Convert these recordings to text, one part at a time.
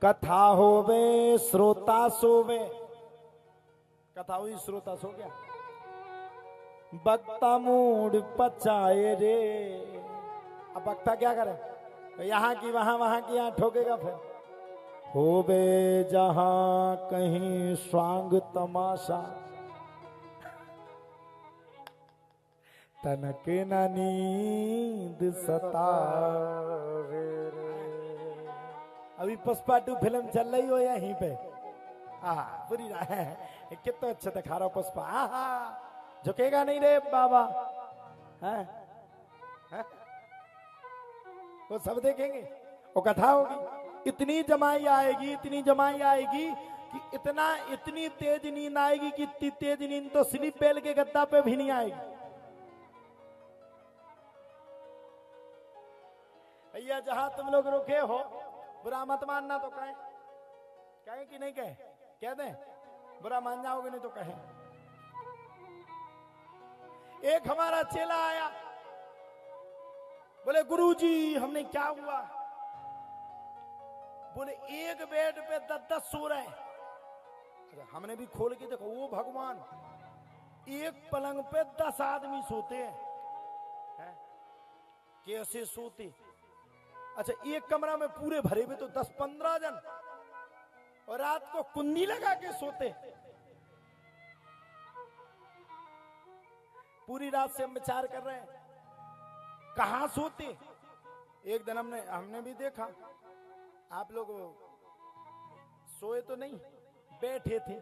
कथा होवे श्रोता सोवे। कथा हुई श्रोता सो गया। वक्ता मूड पचाए रे। अब वक्ता क्या करे, यहाँ की वहां की यहाँ ठोकेगा फिर। होवे जहां कहीं स्वांग तमाशा, तनके न नींद सतावे रे। अभी पुष्पा 2 फिल्म चल रही हो यहीं पे। बुरी है, कितना अच्छा दिखा रहा पुष्पा। झुकेगा नहीं रे बाबा। है? वो सब देखेंगे। वो कथा होगी, इतनी जमाई आएगी, इतनी जमाई आएगी कि इतनी तेज नींद आएगी कि इतनी तेज नींद तो स्लीप बेल के गद्दा पे भी नहीं आएगी। भैया जहां तुम लोग रुके हो, बुरा मत मानना तो कहें कि नहीं कह दें? बुरा मान जाओगे नहीं तो कहें। एक हमारा चेला आया, बोले गुरुजी हमने क्या हुआ? बोले एक बेड पे 10-10 सो रहे हैं। हमने भी खोल के देखो, वो भगवान, एक पलंग पे 10 आदमी सोते हैं। कैसे सोते? अच्छा, एक कमरा में पूरे भरे हुए तो 10-15 जन, और रात को कुंडी लगा के सोते। पूरी रात से हम विचार कर रहे हैं कहां सोते। एक दिन हमने भी देखा, आप लोग सोए तो नहीं, बैठे थे।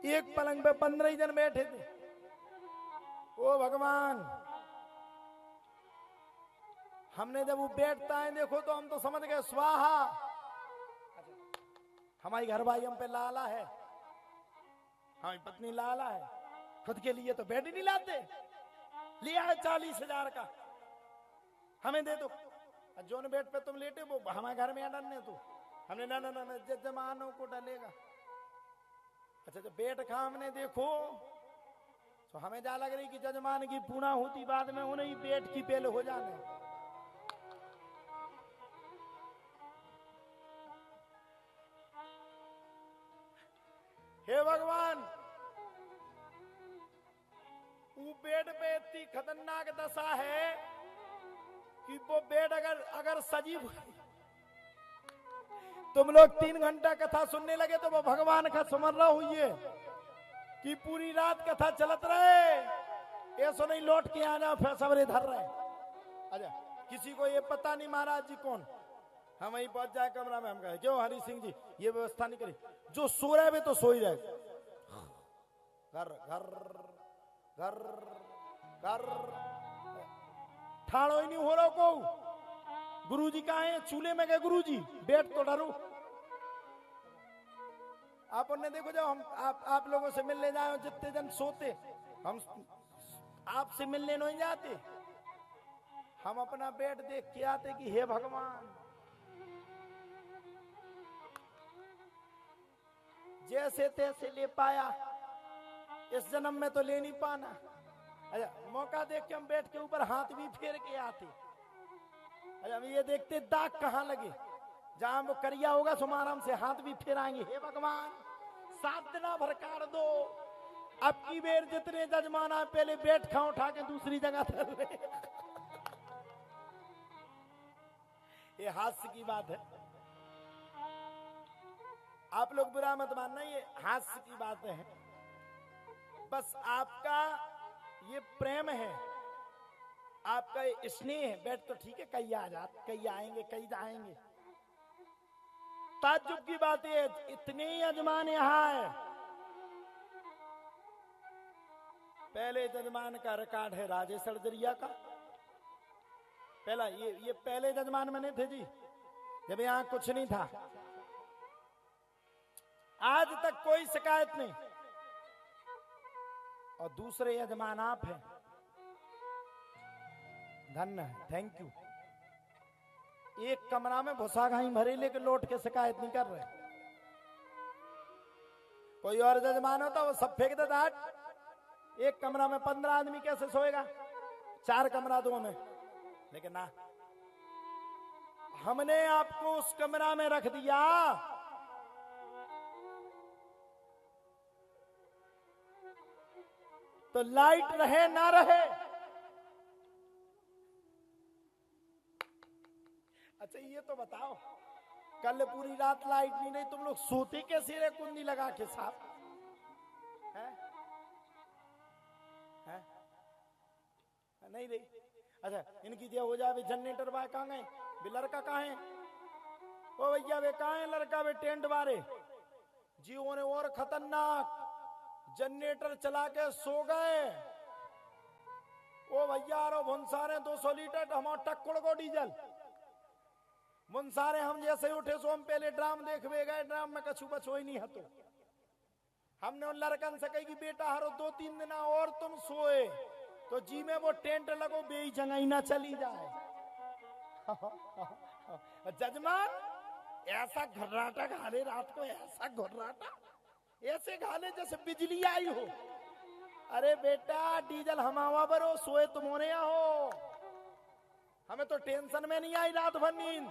एक पलंग पे 15 जन बैठे थे। ओ भगवान, हमने जब वो बैठता है देखो तो हम तो समझ गए स्वाहा। हमारी घरवाली हम पे लाला है, हमारी पत्नी लाला है। खुद के लिए तो बेड ही नहीं लाते। लिया है 40,000 का, हमें दे दो। जोन बेड पे तुम लेटे वो हमारे घर में डालने तू। हमने ना जजमानों को डालेगा। अच्छा, जब बेड खा हमने देखो तो हमें जा लग रही कि जजमान की पूना होती बाद में उन्हें बेड की पहले हो जाने। हे भगवान, वो बेड पे इतनी खतरनाक दशा है कि वो बेड अगर सजीव, तुम लोग 3 घंटा कथा सुनने लगे तो वो भगवान का स्मरण हुई है कि पूरी रात कथा चलत रहे। ऐसा नहीं लौट के आना फिर सबरे धर रहे। अच्छा, किसी को ये पता नहीं महाराज जी कौन, हम वहीं पहुंच जाए कमरा में। हम कहे क्यों हरि सिंह जी ये व्यवस्था नहीं करी? जो सो रहे तो सो ही रहे। घर घर घर घर ठाड़ो ही नहीं हो रहा को। गुरुजी कहाँ है? चूल्हे में गए गुरुजी, बैठ तो डरो। आप ने देखो, जब आप लोगों से मिलने जाए, जितने जन सोते, हम आपसे मिलने नहीं जाते। हम अपना बेड देख के आते कि हे भगवान, जैसे तैसे ले पाया, इस जन्म में तो ले नहीं पाना। अच्छा, मौका देख के हम बेड के ऊपर हाथ भी फेर के आते। अच्छा, हम ये देखते दाग कहाँ लगे, जहां वो करिया होगा सो आराम से हाथ भी फेराएंगे। हे भगवान, 7 दिन भर काट दो। अब की बेर जितने जजमान आए पहले बेड खा उठा के दूसरी जगह धर ले। ये हास्य की बात है, आप लोग बुरा मत मानना, ये हास्य की बात है। बस आपका ये प्रेम है, आपका ये स्नेह है। बैठ तो ठीक है, कई आ जाते, कई आएंगे, कई जाएंगे। ताज्जुब की बात है, इतने ही यजमान यहां है। पहले जजमान का रिकॉर्ड है राजेश सर्जरिया का। पहला ये पहले जजमान बने थे जी, जब यहां कुछ नहीं था। आज तक कोई शिकायत नहीं। और दूसरे यजमान आप हैं, धन्य है, थैंक यू। एक कमरा में भुसा घाई भरे लेके लौट के शिकायत नहीं कर रहे। कोई और जजमान होता वो सब फेंक देता। एक कमरा में 15 आदमी कैसे सोएगा? 4 कमरा दो में। लेकिन ना, हमने आपको उस कमरा में रख दिया तो लाइट रहे ना रहे। अच्छा ये तो बताओ, कल पूरी रात लाइट नहीं रही, तुम लोग सोते कैसे रहे कुंडी लगा के साहब? है नहीं रही। अच्छा इनकी जो हो जाए जनरेटर वाले कहाँ गए, वे लड़का कहाँ है? ओ भैया वे कहाँ है लड़का? वे टेंट वाले जियो ने और खतरनाक जनरेटर चला के सो गए। ओ भैया रो भुनसारे 200 लीटर हम टक्कड़ को डीजल मुनसारे हम जैसे उठे सो हम पहले ड्राम देखवे गए, ड्राम में कछु बचो ही नहीं हतो। हमने उन लड़कन से कही कि बेटा हरो 2-3 दिन और तुम सोए तो जी में वो टेंट लगो बेई जगह ही ना चली जाए। जजमान ऐसा घर्राटा घाले रात को, ऐसा घर्राटा ऐसे घाले जैसे बिजली आई हो। अरे बेटा डीजल हमावा बरो सोए तुम्हारे यहाँ हो, हमें तो टेंशन में नहीं आई रात भर नींद।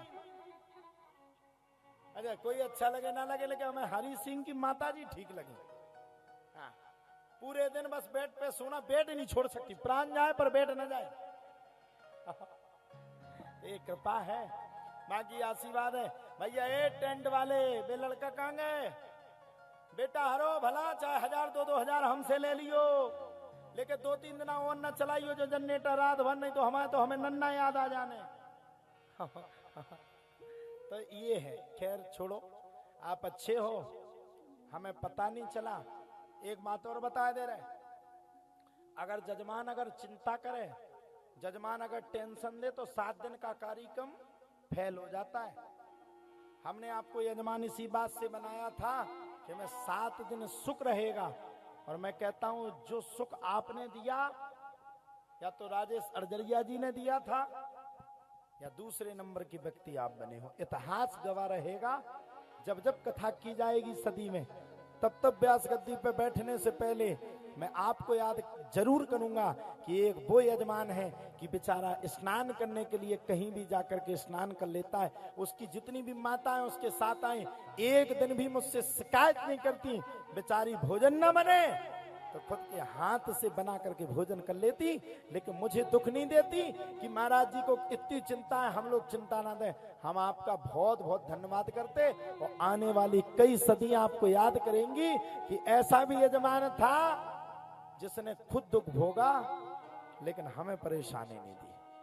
अच्छा कोई अच्छा लगे ना लगे, लेकिन हमें हरी सिंह की माता जी ठीक लगी। हाँ पूरे दिन बस बेड पे सोना, बेड नहीं छोड़ सकती, प्राण जाए पर बेड न जाए। ये कृपा है, माँ की आशीर्वाद है। भैया ए टेंट वाले वे लड़का कहाँ गए? बेटा हरो भला चाहे 1000-2000 हमसे ले लियो, लेकिन 2-3 दिन और न चलाइयो जो जनरेटर रात भर, नहीं तो हमें नन्ना याद आ जाने। तो ये है, खैर छोड़ो, आप अच्छे हो, हमें पता नहीं चला। एक बात और बता दे रहे, अगर जजमान अगर चिंता करे, जजमान अगर टेंशन दे तो 7 दिन का कार्यक्रम फेल हो जाता है। हमने आपको यजमान इसी बात से बनाया था कि मैं 7 दिन सुख रहेगा, और मैं कहता हूं जो सुख आपने दिया या तो राजेश अर्जरिया जी ने दिया था या दूसरे नंबर की व्यक्ति आप बने हो। इतिहास गवाह रहेगा, जब जब कथा की जाएगी सदी में, तब तब व्यास गद्दी पे बैठने से पहले मैं आपको याद जरूर करूंगा कि एक वो यजमान है कि बेचारा स्नान करने के लिए कहीं भी जाकर के स्नान कर लेता है, उसकी जितनी भी माताएं उसके साथ आए एक दिन भी मुझसे शिकायत नहीं करती, बेचारी भोजन न बने तो खुद के हाथ से बना करके भोजन कर लेती, लेकिन मुझे दुख नहीं देती कि महाराज जी को इतनी चिंता है, हम लोग चिंता ना दें। हम आपका बहुत बहुत धन्यवाद करते, और आने वाली कई सदियां आपको याद करेंगी कि ऐसा भी यजमान था जिसने खुद दुख भोगा लेकिन हमें परेशानी नहीं दी।